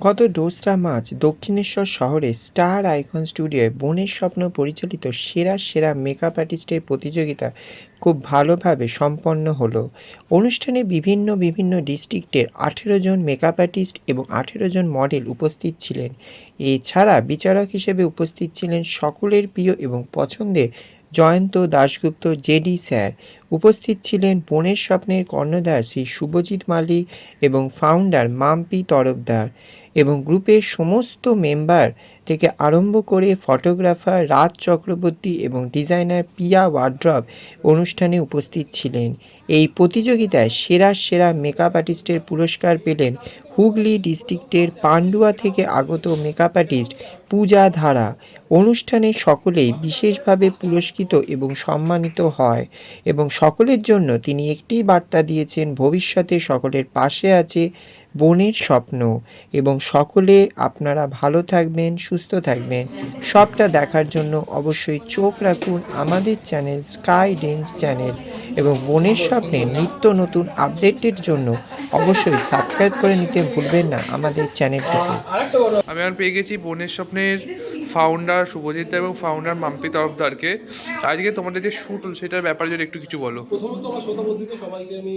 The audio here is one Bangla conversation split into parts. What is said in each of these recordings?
গত দোসরা মার্চ দক্ষিণেশ্বর শহরে স্টার আইকন স্টুডিওয় বোনের স্বপ্ন পরিচালিত সেরা সেরা মেকআপ আর্টিস্টের প্রতিযোগিতা খুব ভালোভাবে সম্পন্ন হলো। অনুষ্ঠানে বিভিন্ন বিভিন্ন ডিস্ট্রিক্টের 18 জন মেকআপ আর্টিস্ট এবং 18 জন মডেল উপস্থিত ছিলেন। এছাড়া বিচারক হিসেবে উপস্থিত ছিলেন সকলের প্রিয় এবং পছন্দের জয়ন্ত দাশগুপ্ত জেডি স্যার। উপস্থিত ছিলেন বোনের স্বপ্নের কর্ণধার শ্রী শুভজিৎ মালিক এবং ফাউন্ডার মাম্পি তরফদার এবং গ্রুপের সমস্ত মেম্বার থেকে আরম্ভ করে ফটোগ্রাফার রাজ চক্রবর্তী এবং ডিজাইনার পিয়া ওয়ার্ড্রপ অনুষ্ঠানে উপস্থিত ছিলেন। এই প্রতিযোগিতায় সেরা সেরা মেকআপ আর্টিস্টের পুরস্কার পেলেন হুগলি ডিস্ট্রিক্টের পান্ডুয়া থেকে আগত মেকআপ আর্টিস্ট পূজা ধারা। অনুষ্ঠানে সকলেই বিশেষভাবে পুরস্কৃত এবং সম্মানিত হয় এবং সকলের জন্য তিনি একটি বার্তা দিয়েছেন, ভবিষ্যতে সকলের পাশে আছে বোনের স্বপ্ন এবং সকলে আপনারা ভালো থাকবেন, সুস্থ থাকবেন। সবটা দেখার জন্য অবশ্যই চোখ রাখুন আমাদের চ্যানেল স্কাই ড্রিমস চ্যানেল এবং বোনের স্বপ্নের নিত্য নতুন আপডেটের জন্য অবশ্যই সাবস্ক্রাইব করে নিতে ভুলবেন না আমাদের চ্যানেলটিকে। আমি আর পেয়ে গেছি বোনের স্বপ্নের ফাউন্ডার শুভজিৎ এবং ফাউন্ডার মাম্পি তরফদারকে। আজকে তোমাদের যে শ্যুট হলো সেটার ব্যাপারে যদি একটু কিছু বলো। প্রথমত আমার শ্রোতা বন্ধুকে সবাইকে আমি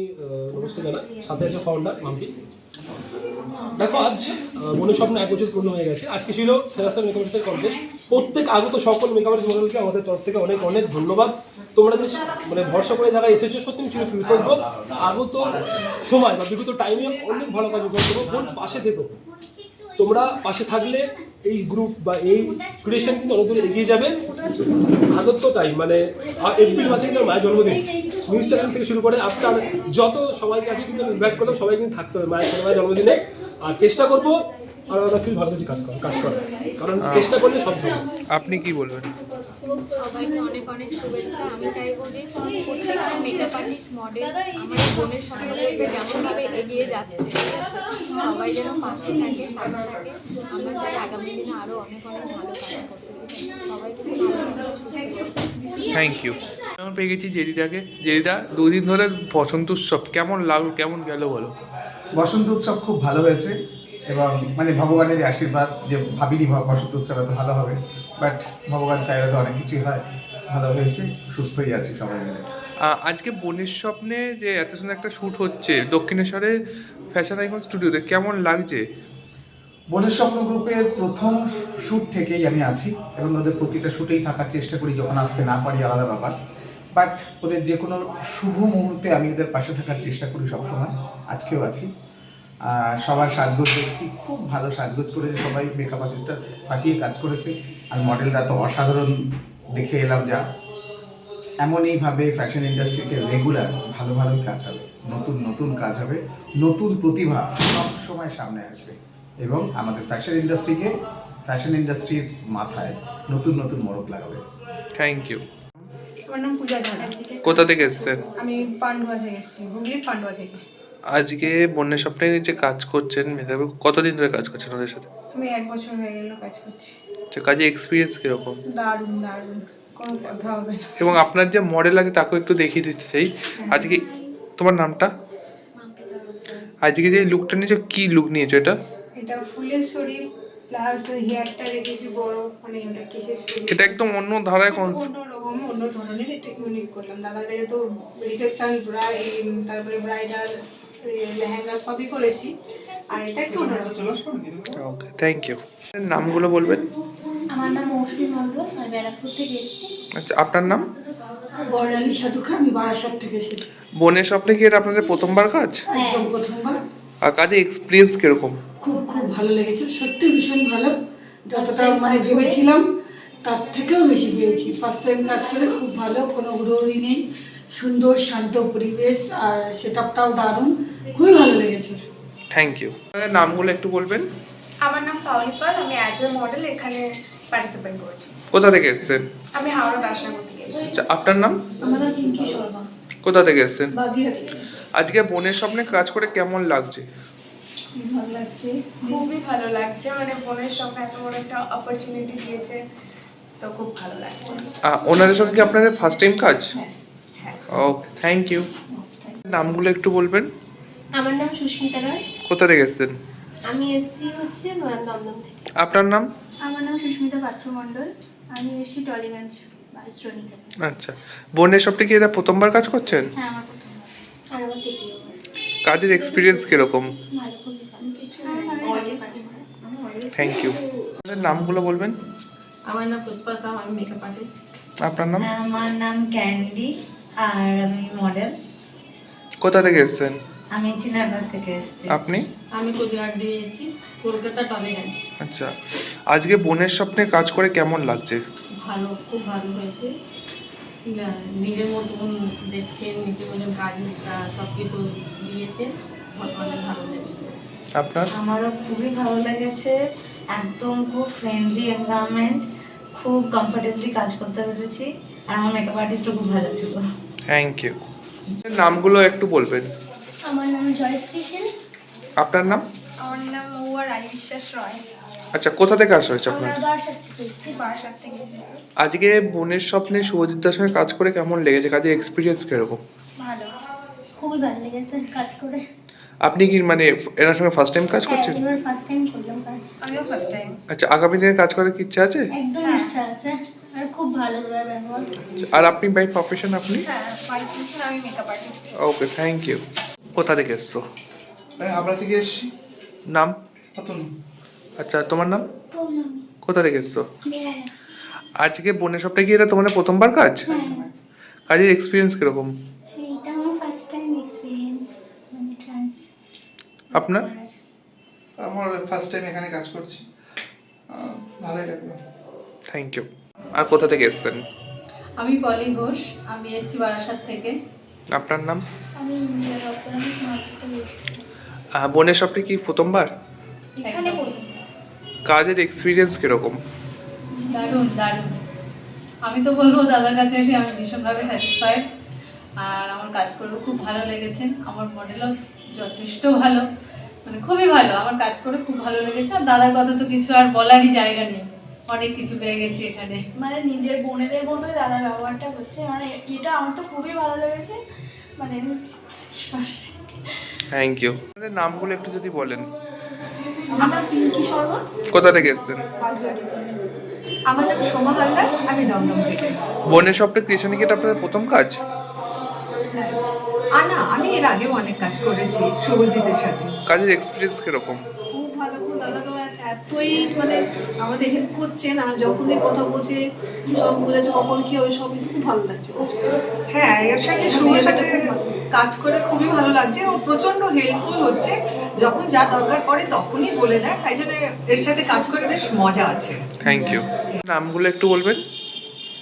নমস্কার জানাই, সাথে আছে ফাউন্ডার মাম্পি। দেখো, আজ বোনের স্বপ্ন 1 বছর পূর্ণ হয়ে গেছে। আজকে ছিল ফেরাসার মেকআপ আর্টিস্টের কন্টেস্ট। প্রত্যেক আগত সকল মেকআপ আর্টিস্ট মডেলকে আমাদের তরফ থেকে অনেক অনেক ধন্যবাদ। তোমরা যে ভরসা করে যারা এসেছো, সত্যি আমি কৃতজ্ঞ। আগত সময় বা বিগত টাইমে অনেক ভালো কাজ করতে বোন পাশে দেখো। তোমরা পাশে থাকলে এই গ্রুপ বা এই ক্রিয়েশন কিন্তু অনেক দূরে এগিয়ে যাবে। আগত টাইম এপ্রিল মাসে কিন্তু মায়ের জন্মদিন, নিউজ চ্যানেল থেকে শুরু করে আপনার যত সবাইকে আছে কিন্তু ইনভাইট করলাম। সবাই কিন্তু থাকতে হবে মায়ের জন্মদিনে। আর চেষ্টা করবো আর আমরা কিছু ভালো কিছু কাজ করার, কারণ চেষ্টা করলে সব সম্ভব। আপনি কি বলবেন? সবাইকে অনেক অনেক শুভেচ্ছা। আমি চাইবো যে প্রত্যেকটা মেকআপ আর্টিস্ট মডেল আমাদের বোনের স্বপ্নকে যেমনভাবে এগিয়ে যাচ্ছে সবাই যেন পাশে থাকে, সাথে থাকে। আমরা চাই আগামী দিনে আরও অনেক অনেক ভালো কাজ করতে। সবাইকে থ্যাংক ইউ। আমি পেয়ে গেছি জেরিদাকে। জেরিদা, 2 দিন ধরে বসন্ত উৎসব কেমন লাগলো, কেমন গেল বলো? বসন্ত উৎসব খুব ভালো হয়েছে এবং ভগবানের আশীর্বাদ, যে ভাবিনি বসন্ত উৎসব এত ভালো হবে, বাট ভগবান চাইলে তো অনেক কিছুই হয়। ভালো হয়েছে, সুস্থই আছি সবাই মিলে। আজকে বোনের স্বপ্নে যে এত সুন্দর একটা শ্যুট হচ্ছে দক্ষিণেশ্বরে ফ্যাশন আইকন স্টুডিওতে, কেমন লাগছে? বোনের স্বপ্ন গ্রুপের প্রথম শ্যুট থেকেই আমি আছি এবং ওদের প্রতিটা শ্যুটেই থাকার চেষ্টা করি। যখন আসতে না পারি আলাদা ব্যাপার, বাট ওদের যে কোনো শুভ মুহূর্তে আমি ওদের পাশে থাকার চেষ্টা করি সবসময়। আজকেও আছি। সবার সাজগোজ দেখছি, খুব ভালো সাজগোজ করেছে সবাই। মেকআপ আর্টিস্টরা ফাটিয়ে কাজ করেছে আর মডেলরা তো অসাধারণ দেখে এলাম। যা এমনইভাবে ফ্যাশন ইন্ডাস্ট্রিতে রেগুলার ভালো ভালোই কাজ হবে, নতুন নতুন কাজ হবে, নতুন প্রতিভা সব সময় সামনে আসবে এবং আমাদের ফ্যাশন ইন্ডাস্ট্রির মাথায় নতুন নতুন মোড়ক লাগাবে। Thank you. আমার নাম পূজা ধারা। কোথা থেকে এসেছেন? আমি পান্ডুয়া থেকে এসেছি, হুগলির পান্ডুয়া থেকে। আজকে বন্যা স্বপ্নে যে কাজ করছেন মেধাবী, কতদিন ধরে কাজ করছেন ওদের সাথে? আমি 1 বছর হয়ে গেল কাজ করছি। কাজে এক্সপিরিয়েন্স কিরকম? দারুণ দারুণ, কোনো কথা হবে না। এবং আপনার যে মডেল আছে তাকেও একটু দেখিয়ে দিতে চাই। আজকে তোমার নামটা? আজকে যে লুকটা নিয়েছো, কি লুক নিয়েছো এটা? এটা ফুলের শরীর প্লাস হেয়ারটা রেখেছি বড়, এটা কিসের শরীর, এটা একদম অন্য ধারায় অন্যরকম, অন্য ধরনের এটা ইউনিক করলাম। দাদার কাছে তো রিসেপশন, তারপরে ব্রাইডাল, লেহেঙ্গা সবই করেছি, আর এটা একটু অন্যরকম। ওকে, থ্যাংক ইউ। নামগুলো বলবেন? আমার নাম মৌসুমী মণ্ডল, আমি ব্যারাকপুর থেকে এসেছি। আচ্ছা, আপনার নাম? বর্ণালী সাধুখা, আমি বারাসাত থেকে এসেছি। বোনের স্বপ্নে কি এটা আপনাদের প্রথমবার কাজ? একদম প্রথমবার। আর কাজে এক্সপিরিয়েন্স কিরকম? খুব খুব ভালো লেগেছে, সত্যি ভীষণ ভালো। যতটা ভেবেছিলাম তার থেকেও বেশি পেয়েছি। ফার্স্ট টাইম কাজ করে খুব ভালো, কোনো হুড়োহুড়ি নেই, সুন্দর শান্ত পরিবেশ, আর সেটআপটাও দারুণ, খুবই ভালো লেগেছে। Thank you. নামগুলো একটু বলবেন? আমার নাম পাওনি পাল, আমি অ্যাজ এ মডেল এখানে পার্টিসিপেট করছি। কোথা থেকে এসেছেন? আমি হাওড়া দাসনগর থেকে এসেছি। আচ্ছা, আপনার নাম? আমার নাম পিঙ্কি শর্মা, কোথা থেকে এসেছেন? বাগিরাটি। আজকে বোনের স্বপ্নে কাজ করে কেমন লাগছে? ভালো লাগছে, খুবই ভালো লাগছে, বোনের সঙ্গে এত বড় একটা অপরচুনিটি দিয়েছে, তো খুব ভালো লাগছে। ওনাদের সঙ্গে কি আপনাদের ফার্স্ট টাইম কাজ? হ্যাঁ। ওকে, থ্যাংক ইউ। নামগুলো একটু বলবেন? আমার নাম সুস্মিতা রায়, কোথা থেকে এসেছেন? আমি এসছি হচ্ছে দমদম থেকে। আপনার নাম? আমার নাম সুস্মিতা পাত্র মণ্ডল। আমি এসছি টলিগঞ্জ বাসস্ট্রনি থেকে। আচ্ছা, বোনের শপে কি এটা প্রথমবার কাজ করছেন? হ্যাঁ, আমার প্রথমবার আর আমার তৃতীয়বার। কাজের এক্সপিরিয়েন্স কিরকম? ভালো, খুবই ভালো। Thank you. আপনাদের নামগুলো বলবেন? আমার নাম পুষ্পা সাহা, আমি মেকআপ আর্টিস্ট। আপনার নাম? আমার নাম ক্যান্ডি আর আমি মডেল। কোথা থেকে এসেছেন? আমি চিনারবাগ থেকে এসেছি। আপনি? আমি কোচবিহার দিয়ে এসেছি, কলকাতা টলিগঞ্জ। আচ্ছা, আজকে বোনের স্বপ্নে কাজ করে কেমন লাগছে? ভালো, খুব ভালো হয়েছে। নিজের মতন দেখছে, নিজের মতন কাজ সব কিছু দিয়েছে, অনেক ভালো লেগেছে। আপনার? আমারও খুবই ভালো লেগেছে, একদম খুব ফ্রেন্ডলি এনভায়রনমেন্ট, খুব কমফোর্টেবলি কাজ করতে পেরেছি আর আমার মেকআপ আর্টিস্টও খুব ভালো ছিল। Thank you. নামগুলো একটু বলবেন? আমার নাম জয়শ্রী সেন। আপনার নাম? আমার নাম মহুয়া রানী বিশ্বাস রয়। আচ্ছা, কোথা থেকে আসা হয়েছে আপনার? আমরা বারাসাত থেকে এসেছি। বারাসাত থেকে এসেছি। আজকে বোনের স্বপ্নে শুভজিৎদার সঙ্গে কাজ করে কেমন লেগেছে? কাজের এক্সপিরিয়েন্স কিরকম? ভালো, খুবই ভালো লেগেছে কাজ করে। আপনি কি মানে এনার সঙ্গে ফার্স্ট টাইম কাজ হ্যাঁ, করছেন? এবার ফার্স্ট টাইম করলাম কাজ। আমিও ফার্স্ট টাইম। আচ্ছা, আগামী দিনে কাজ করার কি ইচ্ছা আছে? একদম ইচ্ছা আছে, আর খুব ভালো ব্যবহার। আর আপনি বাই প্রফেশন আপনি? হ্যাঁ, কোয়ালিফিকেশন আমি makeup artist. Okay, thank you. কোথা থেকে এসছো? আমরা থেকে এসেছি। নাম? অতনু। আচ্ছা, তোমার নাম? প্রণাম। কোথা থেকে এসছো? বেহালা। আজকে বোনের সবটা কি এটা তোমাদের প্রথমবার কাজ? হ্যাঁ, কাজের এক্সপিরিয়েন্স কিরকম? এটা আমার ফার্স্ট টাইম এক্সপিরিয়েন্স, মানে ট্রান্স। আপনার? আমার ফার্স্ট টাইম এখানে কাজ করছি, ভালোই লাগলো। Thank you. আর কোথা থেকে এসছেন? আমি পলি ঘোষ, আমি এসছি বারাসাত থেকে। আপনার নাম? আমি ইন্দিরা দত্ত, আমি সোনারপুর থেকে এসেছি। বোনের সবটা কি প্রথমবার? এখানে প্রথম। কাজের এক্সপিরিয়েন্স কিরকম? দারুণ দারুণ, আমি তো বলবো দাদার কাছে এসে আমি ভীষণভাবে স্যাটিসফাইড, আর আমার কাজ করেও খুব ভালো লেগেছে। আমার মডেলও যথেষ্ট ভালো, মানে খুবই ভালো। আমার কাজ করে খুব ভালো লেগেছে, আর দাদার কথা তো কিছু আর বলারই জায়গা নেই, অনেক কিছু পেয়ে গেছি এখানে। মানে নিজের বোনেদের মতোই দাদার ব্যবহারটা হচ্ছে, মানে এটা আমার তো খুবই ভালো লেগেছে। মানে থ্যাংক ইউ। আপনাদের নামগুলো একটু যদি বলেন? আমার পিঙ্কি শর্মা, কোথা থেকে এসছেন? বাগদাটি থেকে। আমার নাম সোমা হালদার, আমি দমদম থেকে। বোনের সবটা ক্রিয়েশনে কি এটা আপনাদের প্রথম কাজ? না, আমি এর আগেও অনেক কাজ করেছি শুভজিতের সাথে। কাজের এক্সপিরিয়েন্স কিরকম? খুব ভালো, খুব দাদা তো এতই মানে আমাদের হেল্প করছে না, যখনই কথা বলছে সব বলেছে কখন কি হবে, সবই খুব ভালো লাগছে কাজ করে। হ্যাঁ, এর সাথে শুভর সাথে কাজ করে খুবই ভালো লাগছে। ও প্রচন্ড হেল্পফুল হচ্ছে, যখন যা দরকার পড়ে তখনই বলে দেয়, তাই জন্য এর সাথে কাজ করে বেশ মজা আছে। Thank you. নামগুলো একটু বলবেন?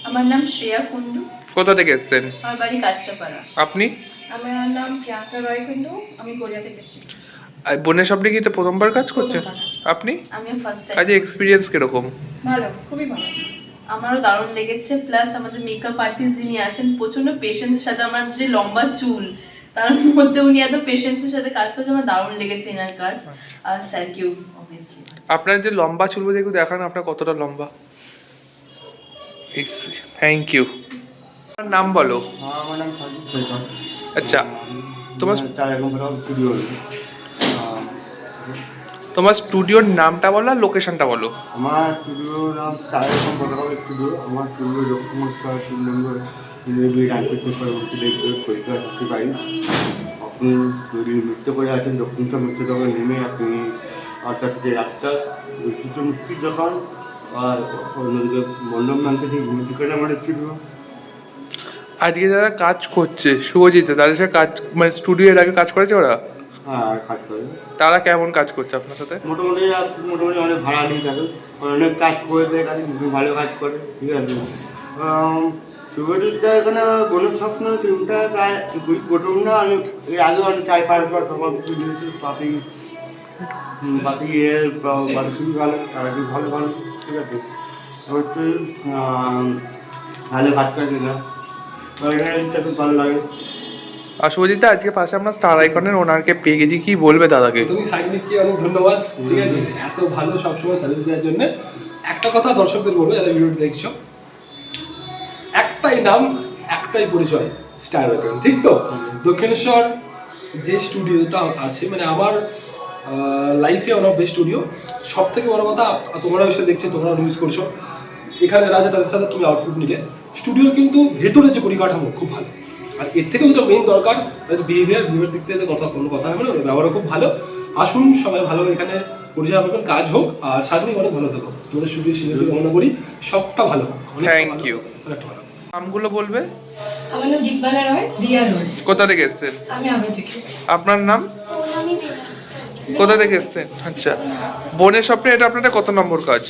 আমার নাম শ্রেয়া কুন্ডু, কোথা থেকে এসছেন? আমার বাড়ি কাঁচরাপাড়া। আপনি? আমার নাম প্রিয়াঙ্কা রয় কুন্ডু, আমি কোরিয়া থেকে এসেছি। আর বোনের সবটা কি এটা প্রথমবার কাজ করছেন? আপনি? আমিও ফার্স্ট টাইম। কাজের এক্সপিরিয়েন্স কিরকম? ভালো, খুবই ভালো। আমারও দারুণ লেগেছে, প্লাস আমাদের মেকআপ আর্টিস্ট যিনি আছেন প্রচন্ড পেশেন্সের সাথে, আমার যে লম্বা চুল তার মধ্যে উনি এত পেশেন্সের সাথে কাজ করছে, আমার দারুণ লেগেছে এনার কাজ। আর থ্যাংক ইউ অবভিয়াসলি। আপনার যে লম্বা চুল বলে একটু দেখান আপনার কতটা লম্বা। Thank you. আপনার নাম বলো? আমার নাম সঞ্জিত সৈকত। আচ্ছা, তোমার তার এখন স্টুডিও। তোমার স্টুডিওর নামটা বলো আর লোকেশনটা বলো। আমার স্টুডিওর নাম চার রকম ফটোগ্রাফি স্টুডিও। আমার স্টুডিও দক্ষিণমস্তা 3 নম্বর রামকৃষ্ণেশ্বর কৈতরা 55। আপনি যদি নৃত্য করে আছেন দক্ষিণেশ্বর নৃত্য দোকান নেমে আপনি 8টা থেকে রাস্তা কিছু মিষ্টির দোকান, আর অন্যদিকে মণ্ডপ ব্যাংকে ঠিক দিকে আমাদের স্টুডিও। আজকে যারা কাজ করছে শুভজিৎ তাদের সাথে কাজ মানে স্টুডিও এর আগে কাজ করেছে ওরা? হ্যাঁ, কাজ করে। তারা কেমন কাজ করছে আপনার সাথে? মোটামুটি অনেক ভাড়া নিয়ে থাকে, অনেক কাজ করে দেয়, কাজ ভালো কাজ করে, ঠিক আছে। শুভজিৎটা এখানে বোনের স্বপ্ন টিমটা প্রায় প্রথম না, অনেক এর আগে অনেক 4-5 বার সবার পাতি পাতি খুবই ভালো, তারা খুব ভালো ভালো, ঠিক আছে। হচ্ছে ভালো কাজ করে না, এখানে খুব ভালো লাগে। আর শুভজিৎ আজকে পাশে আমরা স্টার আইকনের ওনারকে পেয়ে গেছি, কি বলবে দাদাকে? তুমি সাইনিককে অনেক ধন্যবাদ, ঠিক আছে, এত ভালো সবসময় সার্ভিস দেওয়ার জন্য। একটা কথা দর্শকদের বলবো যারা ভিডিওটি দেখছো, একটাই নাম একটাই পরিচয়, স্টার আইকন, ঠিক তো? দক্ষিণেশ্বর যে স্টুডিওটা আছে, মানে আমার লাইফে ওয়ান অফ বেস্ট স্টুডিও। সব থেকে বড় কথা তোমরা এসে দেখছি, তোমরা ইউজ করছো, এখানে রাজা তাদের সাথে তুমি আউটপুট নিলে। স্টুডিওর কিন্তু ভেতরে যে পরিকাঠামো খুব ভালো, আর এর থেকেও যেটা মেইন দরকার তাদের বিহেভিয়ার দিক থেকে কোনো কথা হবে না, ব্যবহারও খুব ভালো। আসুন সবাই ভালো এখানে পরিষেবা পাবেন, কাজ হোক, আর সামনে অনেক ভালো থাকো। তোমাদের স্টুডিও শিল্পী কামনা করি সবটা ভালো হোক। Thank you. নামগুলো বলবে? আমার নাম দীপমালা রয়, দিয়া রয়। কোথা থেকে এসেছেন? আমি আবে থেকে। আপনার নাম? কোথা থেকে এসেছেন? আচ্ছা, বোনের স্বপ্নে এটা আপনাদের কত নম্বর কাজ?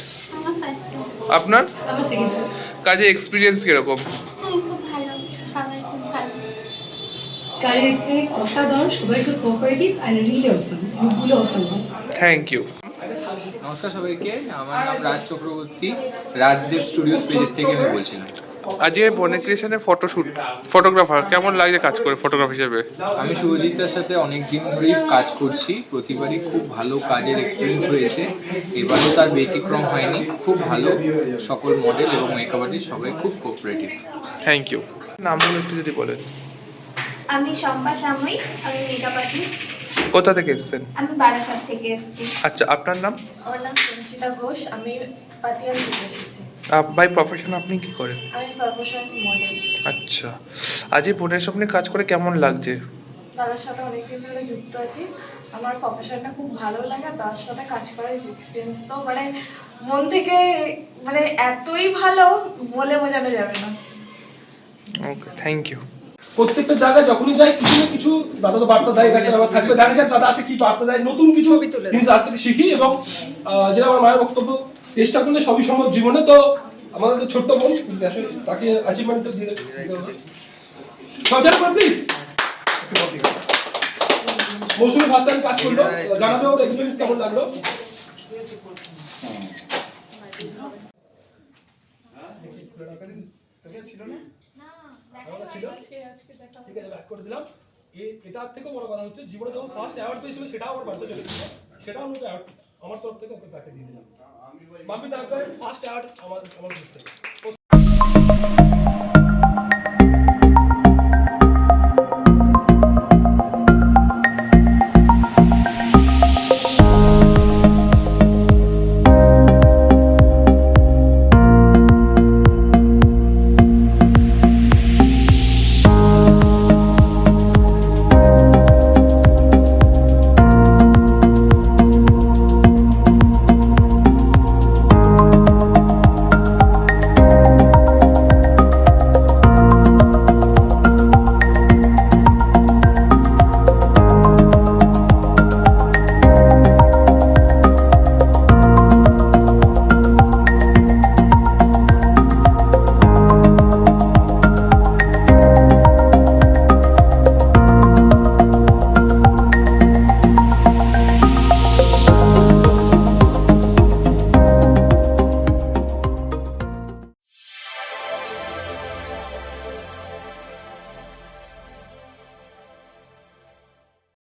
আপনার? আমার সেকেন্ড। কাজে এক্সপিরিয়েন্স কিরকম? খুব ভালো, সবাই খুব ভালো। কাজের এক্সপিরিয়েন্স অসাধারণ, সবাই খুব কোঅপারেটিভ অ্যান্ড রিয়েলি অসম, লুকগুলো অসম। Thank you. নমস্কার সবাইকে, আমার নাম রাজ চক্রবর্তী, রাজদেব স্টুডিওস পেজের থেকে আমি বলছিলাম। আজকে বনে ক্রিয়েশনের ফটোশুট, ফটোগ্রাফার কেমন লাগছে কাজ করে ফটোগ্রাফ হিসেবে? আমি শুভজিৎদার সাথে অনেক দিন ধরেই কাজ করছি, প্রতিবারই খুব ভালো কাজের এক্সপিরিয়েন্স হয়েছে, এবারও তার ব্যতিক্রম হয়নি। খুব ভালো, সকল মডেল এবং মেকআপ আর্টিস্ট সবাই খুব কোঅপারেটিভ। Thank you. নামগুলো একটু যদি বলেন। আমি শম্পা সাময়িক, আমি মেকআপ আর্টিস্ট। কোথা থেকে এসেছেন? আমি বারাসাত থেকে এসেছি। আচ্ছা, আপনার নাম? আমার নাম সঞ্চিতা ঘোষ, আমি পাতিয়াল থেকে এসেছি। বাই প্রফেশন আপনি কি করেন? আমি প্রফেশনাল মডেল। আচ্ছা, আজ এই বোনের স্বপ্নে কাজ করে কেমন লাগছে? দাদার সাথে অনেকদিন ধরে যুক্ত আছি, আমার প্রফেশনটা খুব ভালো লাগে। তার সাথে কাজ করার এক্সপিরিয়েন্স তো মানে মন থেকে মানে এতই ভালো, বলে বোঝানো যাবে না। ওকে, থ্যাংক ইউ। প্রত্যেকটা জায়গায় যখনই যাই কিছু না কিছু দাদা তো বার্তা দেয়, একটা ব্যাপার থাকবে, দেখা যায় দাদা আছে কি বার্তা দেয়, নতুন কিছু জিনিস তার থেকে শিখি। এবং যেটা আমার মায়ের বক্তব্য, চেষ্টা করলে সবই সম্ভব জীবনে। তো আমাদের যে ছোট্ট বোন, তাকে অ্যাচিভমেন্টটা দিয়ে প্লিজ। মৌসুমি ফার্স্ট টাইম কাজ করলো, জানাবে ওর এক্সপিরিয়েন্স কেমন লাগলো। ঠিক আছে, ব্যাক করে দিলাম। এটার থেকেও বড় কথা হচ্ছে, জীবনে যখন ফার্স্ট অ্যাওয়ার্ড পেয়েছিল সেটাও আমার বাড়িতে চলে গেছিল, সেটাও আমি আমার তরফ থেকে ওকে তাকে দিয়ে দিলাম। মাম্পি তার ফার্স্ট অ্যাওয়ার্ড আমার থেকে।